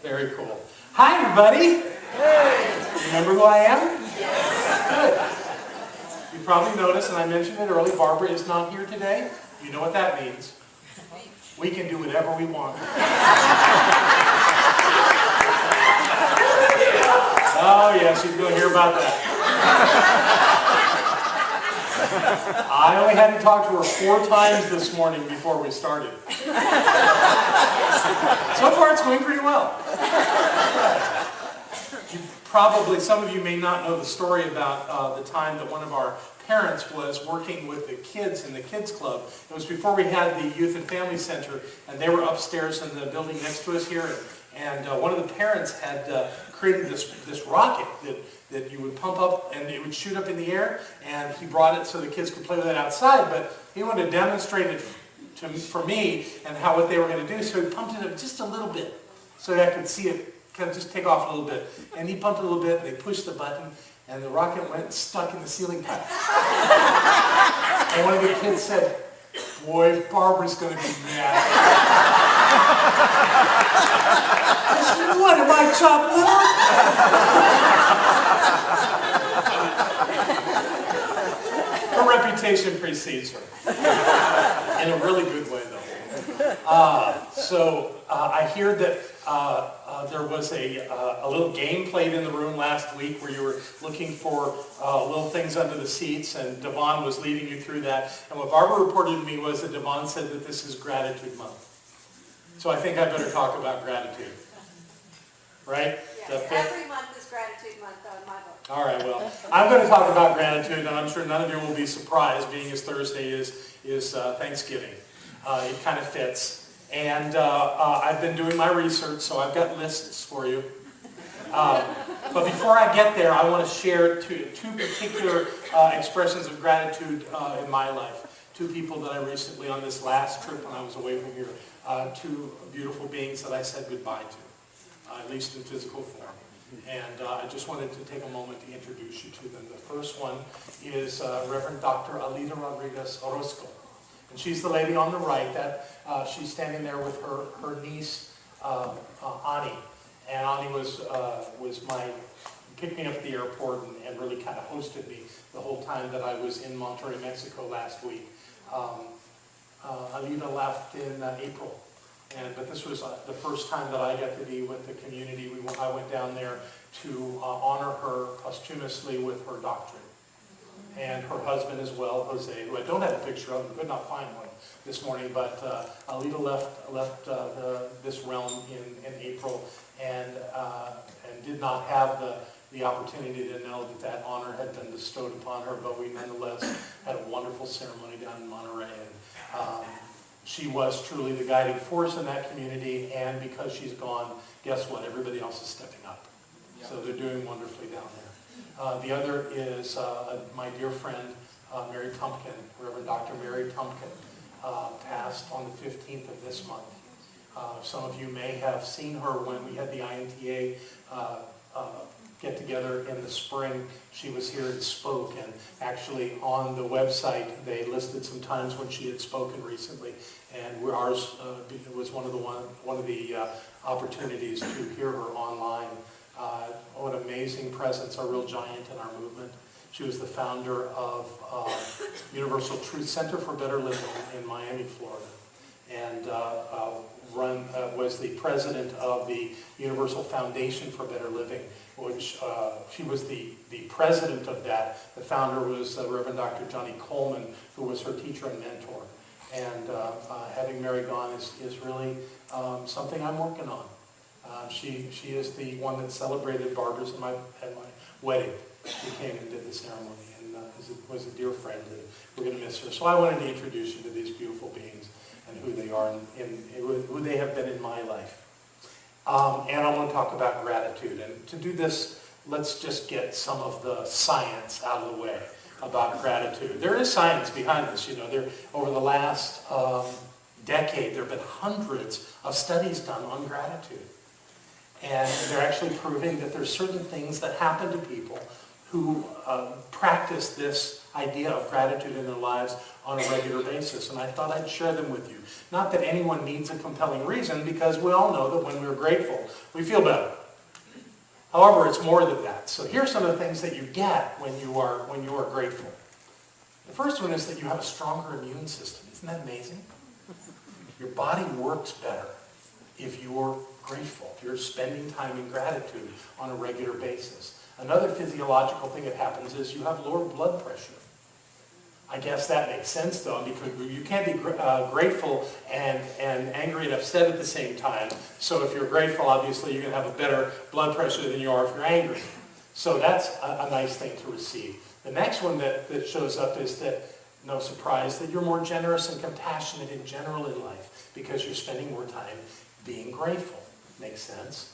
Very cool. Hi, everybody. Hey. Remember who I am? Yes. Good. You probably noticed, and I mentioned it earlier, Barbara is not here today. You know what that means. We can do whatever we want. Oh, yes, you're going to hear about that. I only had to talk to her 4 times this morning before we started. So far, it's going pretty well. Some of you may not know the story about the time that one of our parents was working with the kids in the kids club. It was before we had the Youth and Family Center, and they were upstairs in the building next to us here. And one of the parents had created this rocket that you would pump up and it would shoot up in the air, and he brought it so the kids could play with it outside, but he wanted to demonstrate it for me and what they were going to do, so he pumped it up just a little bit so that I could see it kind of just take off a little bit. And he pumped it a little bit, and they pushed the button, and the rocket went and stuck in the ceiling pipe. And one of the kids said, "Boy, Barbara's going to be mad." I said, "What, am I chopped liver?" Her reputation precedes her. In a really good way, though. I hear that there was a little game played in the room last week where you were looking for little things under the seats, and Devon was leading you through that. And what Barbara reported to me was that Devon said that this is Gratitude Month. So I think I better talk about gratitude. Right? Yes, every month is Gratitude Month in my book. All right, well, I'm going to talk about gratitude, and I'm sure none of you will be surprised, being as Thursday is Thanksgiving. It kind of fits. And I've been doing my research, so I've got lists for you. But before I get there, I want to share two particular expressions of gratitude in my life. 2 people that I recently, on this last trip when I was away from here, 2 beautiful beings that I said goodbye to, at least in physical form. And I just wanted to take a moment to introduce you to them. The first one is Reverend Dr. Alida Rodriguez Orozco. And she's the lady on the right. She's standing there with her niece, Ani. And Ani picked me up at the airport and really kind of hosted me the whole time that I was in Monterrey, Mexico last week. Alida left in April. But this was the first time that I got to be with the community. I went down there to honor her posthumously with her doctorate. And her husband as well, Jose, who I don't have a picture of, and could not find one this morning, but Alida left this realm in April and did not have the opportunity to know that honor had been bestowed upon her, but we nonetheless had a wonderful ceremony down in Monterrey. And she was truly the guiding force in that community, and because she's gone, guess what? Everybody else is stepping up. Yep. So they're doing wonderfully down there. The other is my dear friend, Mary Tumpkin, Reverend Dr. Mary Tumpkin, passed on the 15th of this month. Some of you may have seen her when we had the INTA get together in the spring. She was here and spoke, and actually on the website they listed some times when she had spoken recently, and ours was one of the opportunities to hear her online. What an amazing presence, a real giant in our movement. She was the founder of Universal Truth Center for Better Living in Miami, Florida, and was the president of the Universal Foundation for Better Living, which she was the president of that. The founder was Reverend Dr. Johnny Coleman, who was her teacher and mentor. And having Mary gone is really something I'm working on. She is the one that celebrated Barbara's at my wedding. She came and did the ceremony and was a dear friend, and we're going to miss her. So I wanted to introduce you to these beautiful beings and who they are and who they have been in my life. And I want to talk about gratitude. And to do this, let's just get some of the science out of the way about gratitude. There is science behind this. You know, over the last decade, there have been hundreds of studies done on gratitude. And they're actually proving that there's certain things that happen to people who practice this idea of gratitude in their lives on a regular basis, and I thought I'd share them with you. Not that anyone needs a compelling reason, because we all know that when we're grateful, we feel better. However, it's more than that. So here's some of the things that you get when you are grateful. The first one is that you have a stronger immune system. Isn't that amazing? Your body works better if you're grateful, if you're spending time in gratitude on a regular basis. Another physiological thing that happens is you have lower blood pressure. I guess that makes sense, though, because you can't be grateful and angry and upset at the same time. So if you're grateful, obviously, you're going to have a better blood pressure than you are if you're angry. So that's a nice thing to receive. The next one that shows up is that, no surprise, that you're more generous and compassionate in general in life because you're spending more time being grateful. Makes sense.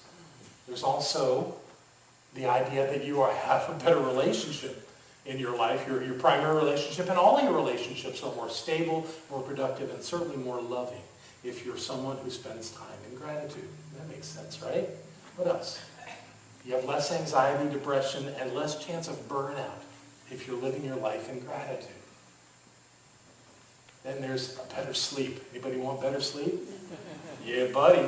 There's also the idea that you have a better relationship in your life, your primary relationship, and all your relationships are more stable, more productive, and certainly more loving if you're someone who spends time in gratitude. That makes sense, right? What else? You have less anxiety, depression, and less chance of burnout if you're living your life in gratitude. Then there's a better sleep. Anybody want better sleep? Yeah, buddy.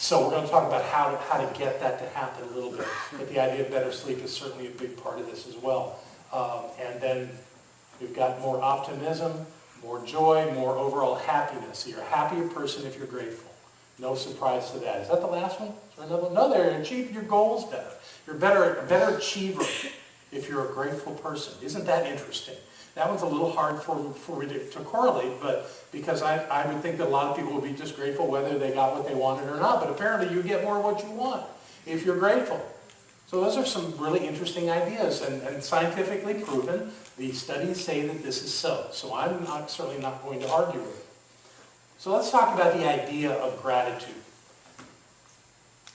So we're going to talk about how to get that to happen a little bit. But the idea of better sleep is certainly a big part of this as well. And then we've got more optimism, more joy, more overall happiness. So you're a happier person if you're grateful. No surprise to that. Is that the last one? Is there another one? No, there. Achieve your goals better. You're a better achiever if you're a grateful person. Isn't that interesting? That one's a little hard for me to correlate, but because I would think that a lot of people would be just grateful whether they got what they wanted or not. But apparently you get more of what you want if you're grateful. So those are some really interesting ideas and scientifically proven. The studies say that this is so. So I'm certainly not going to argue with it. So let's talk about the idea of gratitude.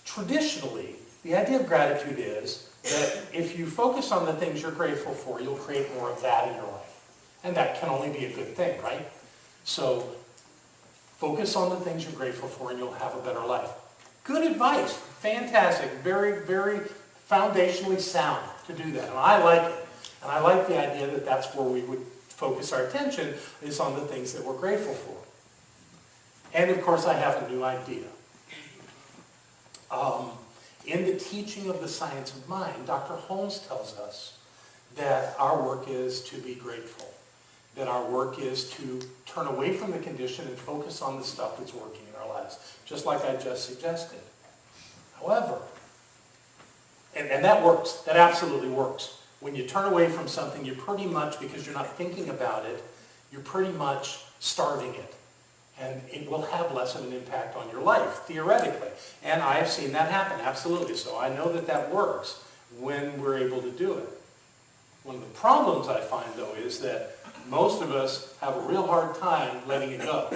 Traditionally, the idea of gratitude is that if you focus on the things you're grateful for, you'll create more of that in your life. And that can only be a good thing, right? So focus on the things you're grateful for and you'll have a better life. Good advice. Fantastic. Very, very foundationally sound to do that. And I like it. And I like the idea that that's where we would focus our attention, is on the things that we're grateful for. And of course, I have a new idea. In the teaching of the science of mind, Dr. Holmes tells us that our work is to be grateful. That our work is to turn away from the condition and focus on the stuff that's working in our lives, just like I just suggested. However, and that works, that absolutely works. When you turn away from something, you're pretty much, because you're not thinking about it, you're pretty much starving it. And it will have less of an impact on your life, theoretically. And I have seen that happen, absolutely. So I know that that works when we're able to do it. One of the problems I find, though, is that most of us have a real hard time letting it go.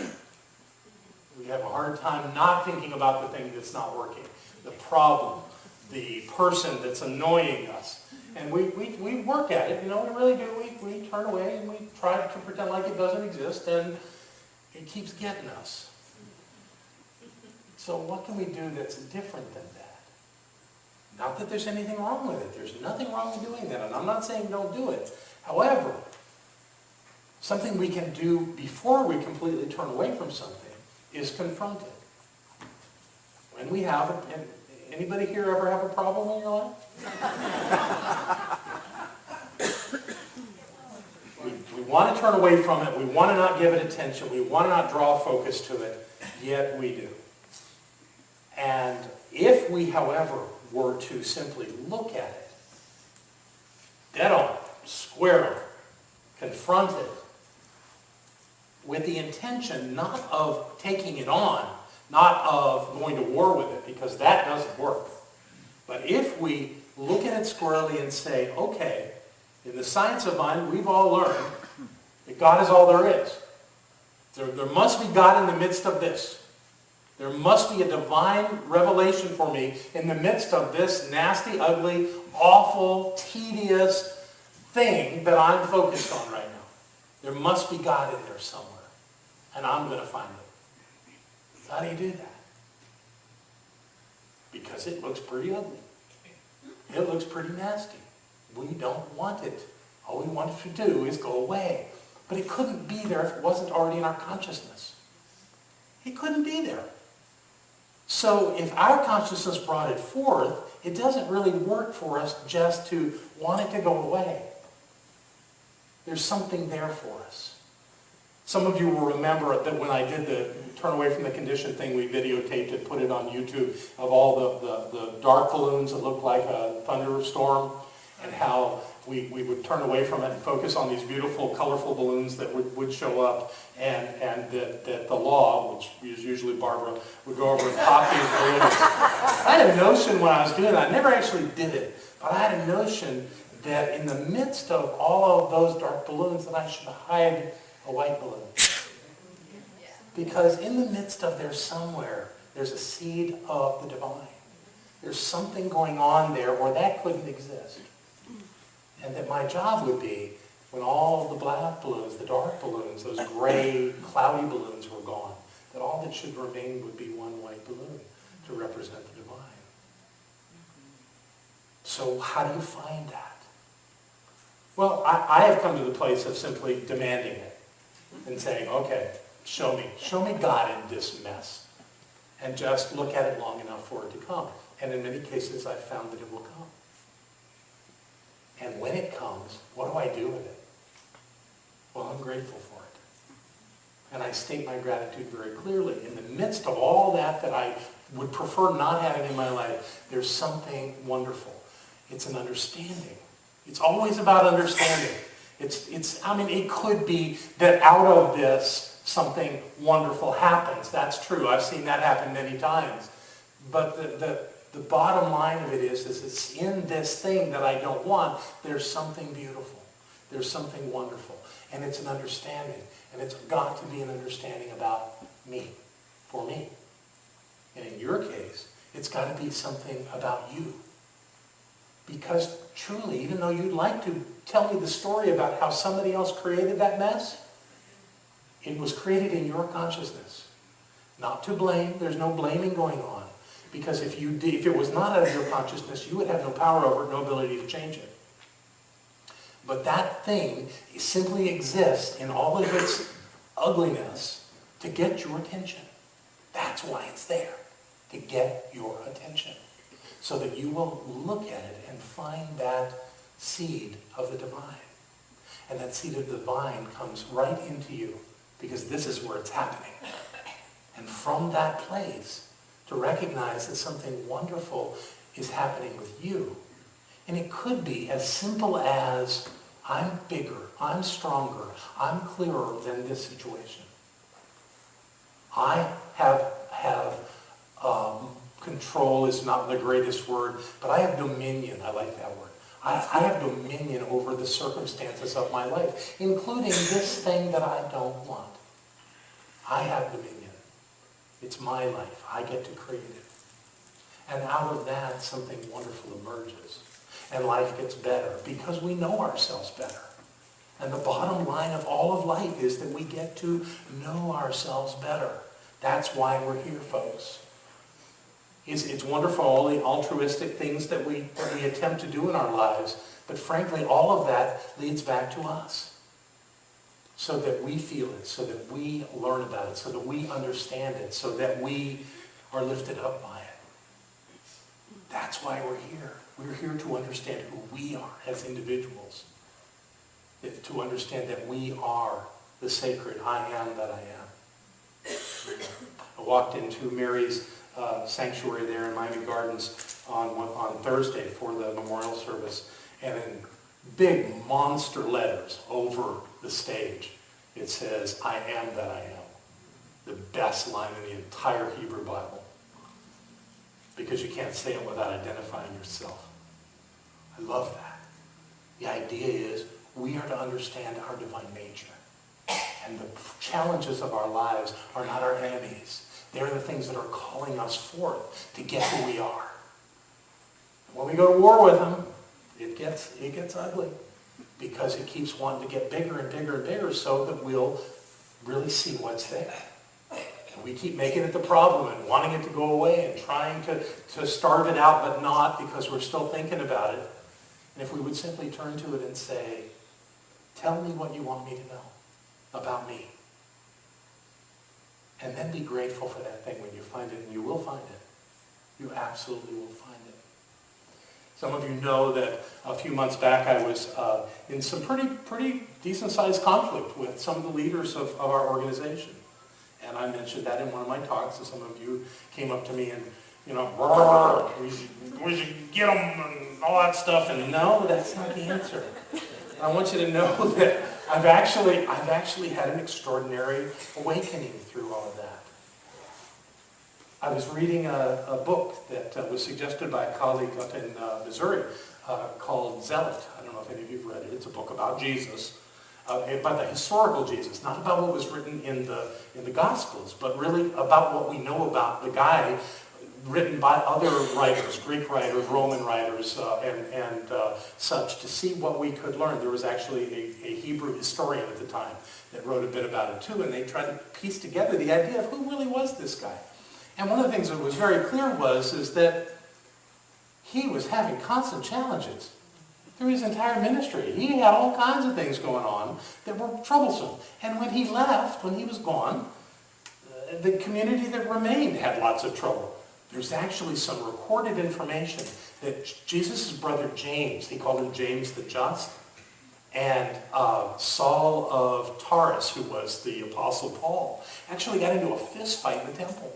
We have a hard time not thinking about the thing that's not working, the problem, the person that's annoying us. And we work at it, we really do. We turn away and we try to pretend like it doesn't exist, and it keeps getting us. So what can we do that's different than that? Not that there's anything wrong with it. There's nothing wrong with doing that, and I'm not saying don't do it. However, something we can do before we completely turn away from something is confront it. When we have it, anybody here ever have a problem in your life? We want to turn away from it. We want to not give it attention. We want to not draw focus to it, yet we do. And if we, however, were to simply look at it, dead on, square on, confront it, with the intention not of taking it on, not of going to war with it, because that doesn't work. But if we look at it squarely and say, okay, in the science of mind, we've all learned that God is all there is. There must be God in the midst of this. There must be a divine revelation for me in the midst of this nasty, ugly, awful, tedious thing that I'm focused on right now. There must be God in there somewhere. And I'm going to find it. How do you do that? Because it looks pretty ugly. It looks pretty nasty. We don't want it All we want it to do is go away. But it couldn't be there if it wasn't already in our consciousness. It couldn't be there. So if our consciousness brought it forth, it doesn't really work for us just to want it to go away. There's something there for us. Some of you will remember that when I did the turn away from the condition thing, we videotaped it, put it on YouTube, of all the dark balloons that looked like a thunderstorm, and how we would turn away from it and focus on these beautiful, colorful balloons that would show up, and that the law, which is usually Barbara, would go over and pop these balloons. I had a notion when I was doing that, I never actually did it, but I had a notion that in the midst of all of those dark balloons that I should hide a white balloon. Because in the midst of there somewhere, there's a seed of the divine. There's something going on there where that couldn't exist. And that my job would be, when all the black balloons, the dark balloons, those gray, cloudy balloons were gone, that all that should remain would be one white balloon to represent the divine. So how do you find that? Well, I have come to the place of simply demanding it and saying, okay, show me God in this mess. And just look at it long enough for it to come. And in many cases, I've found that it will come. And when it comes, what do I do with it? Well, I'm grateful for it. And I state my gratitude very clearly. In the midst of all that I would prefer not having in my life, there's something wonderful. It's an understanding. It's always about understanding. It could be that out of this, something wonderful happens. That's true. I've seen that happen many times. But the bottom line of it is it's in this thing that I don't want, there's something beautiful. There's something wonderful. And it's an understanding. And it's got to be an understanding about me, for me. And in your case, it's got to be something about you. Because truly, even though you'd like to tell me the story about how somebody else created that mess, it was created in your consciousness. Not to blame. There's no blaming going on. Because if it was not out of your consciousness, you would have no power over it, no ability to change it. But that thing simply exists in all of its ugliness to get your attention. That's why it's there. To get your attention. So that you will look at it and find that seed of the divine. And that seed of the divine comes right into you. Because this is where it's happening. And from that place, to recognize that something wonderful is happening with you. And it could be as simple as, I'm bigger, I'm stronger, I'm clearer than this situation. I have control is not the greatest word, but I have dominion. I like that word. I have dominion over the circumstances of my life, including this thing that I don't want. I have dominion. It's my life. I get to create it. And out of that, something wonderful emerges. And life gets better because we know ourselves better. And the bottom line of all of life is that we get to know ourselves better. That's why we're here, folks. It's wonderful, all the altruistic things that we attempt to do in our lives. But frankly, all of that leads back to us. So that we feel it, so that we learn about it, so that we understand it, so that we are lifted up by it. That's why we're here. We're here to understand who we are as individuals. To understand that we are the sacred I am that I am. I walked into Mary's sanctuary there in Miami Gardens on Thursday for the memorial service, and in big monster letters over the stage, it says, I am that I am. The best line in the entire Hebrew Bible. Because you can't say it without identifying yourself. I love that. The idea is we are to understand our divine nature. And the challenges of our lives are not our enemies. They're the things that are calling us forth to get who we are. When we go to war with them, it gets ugly. Because it keeps wanting to get bigger and bigger and bigger so that we'll really see what's there. And we keep making it the problem and wanting it to go away and trying to starve it out, but not because we're still thinking about it. And if we would simply turn to it and say, Tell me what you want me to know about me. And then be grateful for that thing when you find it, and you will find it. You absolutely will find it. Some of you know that a few months back I was in some pretty decent-sized conflict with some of the leaders of our organization. And I mentioned that in one of my talks, and some of you came up to me and, you know, we should get them and all that stuff. And no, that's not the answer. I want you to know that I've actually had an extraordinary awakening through all of that. I was reading a book that was suggested by a colleague up in Missouri called Zealot. I don't know if any of you have read it. It's a book about Jesus, about the historical Jesus, not about what was written in the Gospels, but really about what we know about the guy, written by other writers, Greek writers, Roman writers, and such, to see what we could learn. There was actually a Hebrew historian at the time that wrote a bit about it too, and they tried to piece together the idea of who really was this guy. And one of the things that was very clear is that he was having constant challenges through his entire ministry. He had all kinds of things going on that were troublesome. And when he left, when he was gone, the community that remained had lots of trouble. There's actually some recorded information that Jesus' brother James, he called him James the Just, and Saul of Tarsus, who was the Apostle Paul, actually got into a fist fight in the temple.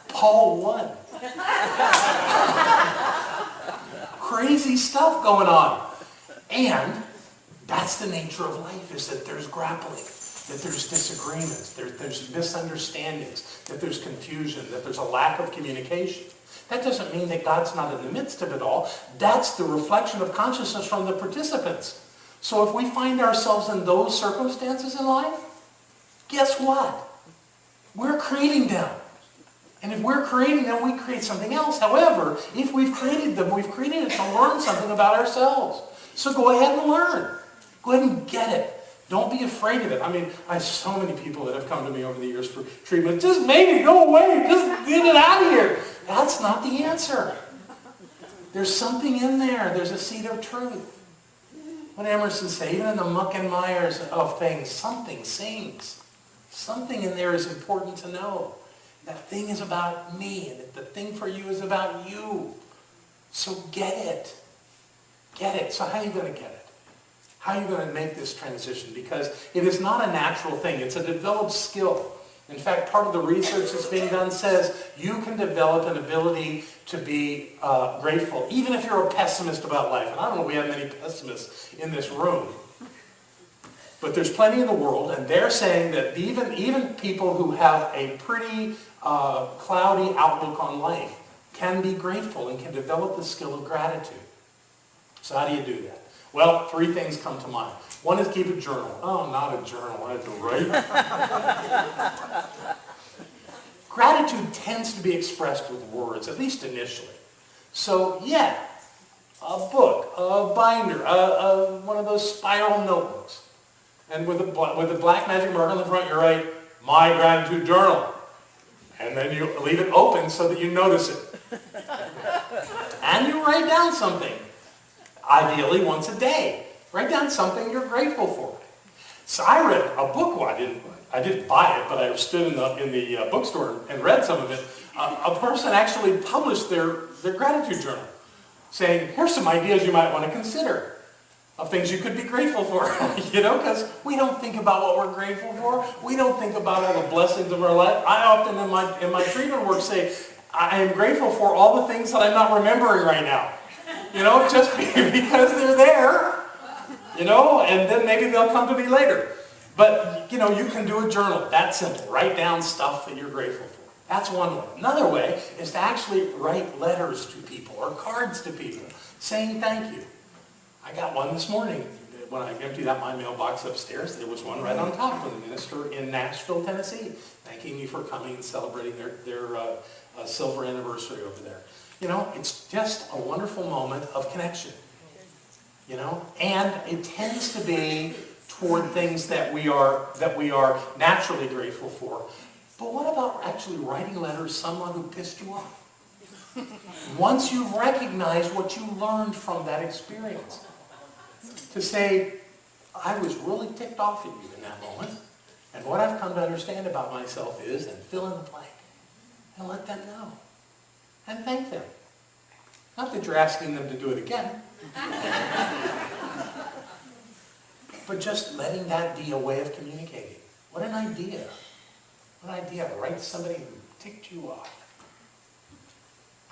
Paul won. Crazy stuff going on. And that's the nature of life, is that there's grappling, that there's disagreements, there's misunderstandings, that there's confusion, that there's a lack of communication. That doesn't mean that God's not in the midst of it all. That's the reflection of consciousness from the participants. So if we find ourselves in those circumstances in life, guess what? We're creating them. And if we're creating them, we create something else. However, if we've created them, we've created it to learn something about ourselves. So go ahead and learn. Go ahead and get it. Don't be afraid of it. I mean, I have so many people that have come to me over the years for treatment. Just make it go away. Just get it out of here. That's not the answer. There's something in there. There's a seed of truth. What did Emerson say? Even in the muck and mires of things, something sings. Something in there is important to know. That thing is about me, and the thing for you is about you. So get it. Get it. So how are you going to get it? How are you going to make this transition? Because it is not a natural thing. It's a developed skill. In fact, part of the research that's being done says you can develop an ability to be grateful, even if you're a pessimist about life. And I don't know if we have many pessimists in this room. But there's plenty in the world, and they're saying that even people who have a pretty cloudy outlook on life can be grateful and can develop the skill of gratitude. So how do you do that? Well, 3 things come to mind. One is keep a journal. Oh, not a journal. I have to write. Gratitude tends to be expressed with words, at least initially. So, yeah, a book, a binder, one of those spiral notebooks. And with a black magic marker on the front, you write, "My Gratitude Journal." And then you leave it open so that you notice it. And you write down something. Ideally, once a day. Write down something you're grateful for. So I read a book. Well, I didn't buy it, but I stood in the bookstore and read some of it. A person actually published their gratitude journal, saying, "Here's some ideas you might want to consider of things you could be grateful for." You know, because we don't think about what we're grateful for. We don't think about all the blessings of our life. I often in my treatment work say, I am grateful for all the things that I'm not remembering right now. You know, just because they're there, you know, and then maybe they'll come to me later. But, you know, you can do a journal. That's simple. Write down stuff that you're grateful for. That's one way. Another way is to actually write letters to people or cards to people saying thank you. I got one this morning. When I emptied out my mailbox upstairs, there was one right on top from the minister in Nashville, Tennessee, thanking me for coming and celebrating their silver anniversary over there. You know, it's just a wonderful moment of connection. You know, and it tends to be toward things that we are naturally grateful for. But what about actually writing letters to someone who pissed you off? Once you've recognized what you learned from that experience. to say, I was really ticked off at you in that moment, and what I've come to understand about myself is, and fill in the blank, and let them know, and thank them. Not that you're asking them to do it again, but just letting that be a way of communicating. What an idea. What an idea, right? Somebody who ticked you off.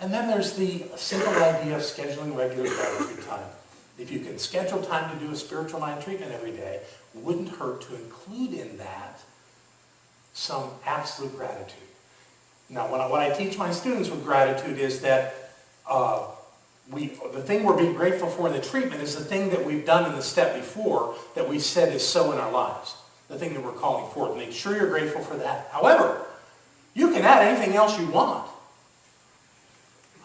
And then there's the simple idea of scheduling regular gratitude time. If you can schedule time to do a spiritual mind treatment every day, wouldn't hurt to include in that some absolute gratitude. Now, what I teach my students with gratitude is that the thing we're being grateful for in the treatment is the thing that we've done in the step before that we said is so in our lives. The thing that we're calling forth. Make sure you're grateful for that. However, you can add anything else you want.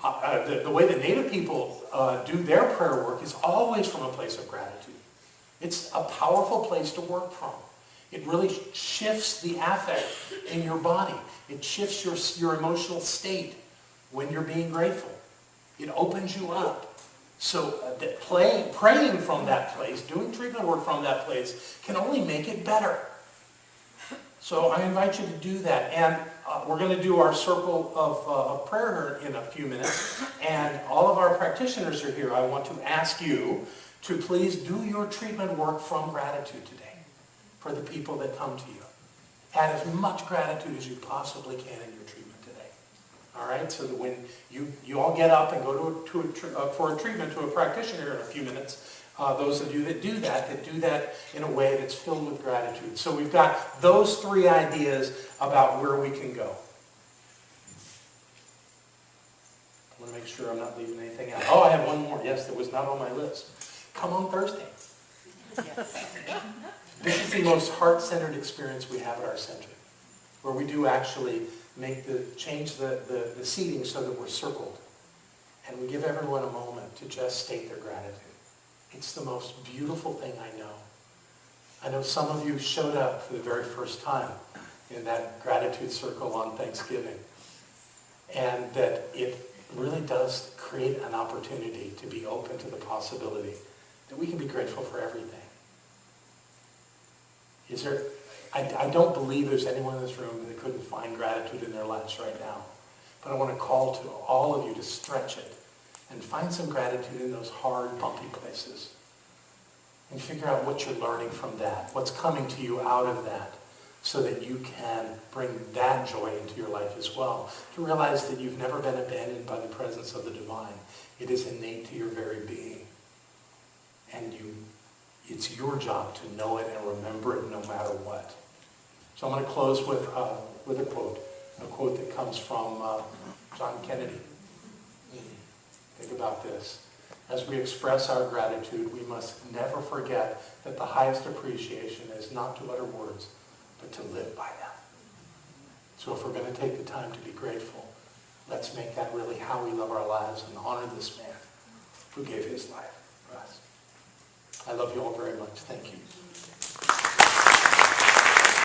The way that Native people do their prayer work is always from a place of gratitude. It's a powerful place to work from. It really shifts the affect in your body. It shifts your emotional state when you're being grateful. It opens you up. So praying from that place, doing treatment work from that place, can only make it better. So I invite you to do that. And we're going to do our circle of prayer in a few minutes. And all of our practitioners are here. I want to ask you to please do your treatment work from gratitude today for the people that come to you. Add as much gratitude as you possibly can in your treatment today. All right? So that when you all get up and go for a treatment to a practitioner in a few minutes, those of you that do that in a way that's filled with gratitude. So we've got those three ideas about where we can go. I want to make sure I'm not leaving anything out. Oh, I have one more. Yes, that was not on my list. Come on Thursday. Yes. This is the most heart-centered experience we have at our center, where we do actually change the seating so that we're circled. And we give everyone a moment to just state their gratitude. It's the most beautiful thing I know. I know some of you showed up for the very first time in that gratitude circle on Thanksgiving. And that it really does create an opportunity to be open to the possibility that we can be grateful for everything. I don't believe there's anyone in this room that couldn't find gratitude in their lives right now. But I want to call to all of you to stretch it and find some gratitude in those hard, bumpy places. And figure out what you're learning from that, what's coming to you out of that, so that you can bring that joy into your life as well. To realize that you've never been abandoned by the presence of the divine. It is innate to your very being. And it's your job to know it and remember it no matter what. So I'm going to close with a quote that comes from John Kennedy. Think about this. As we express our gratitude, we must never forget that the highest appreciation is not to utter words, but to live by them. So if we're going to take the time to be grateful, let's make that really how we love our lives and honor this man who gave his life for us. I love you all very much. Thank you.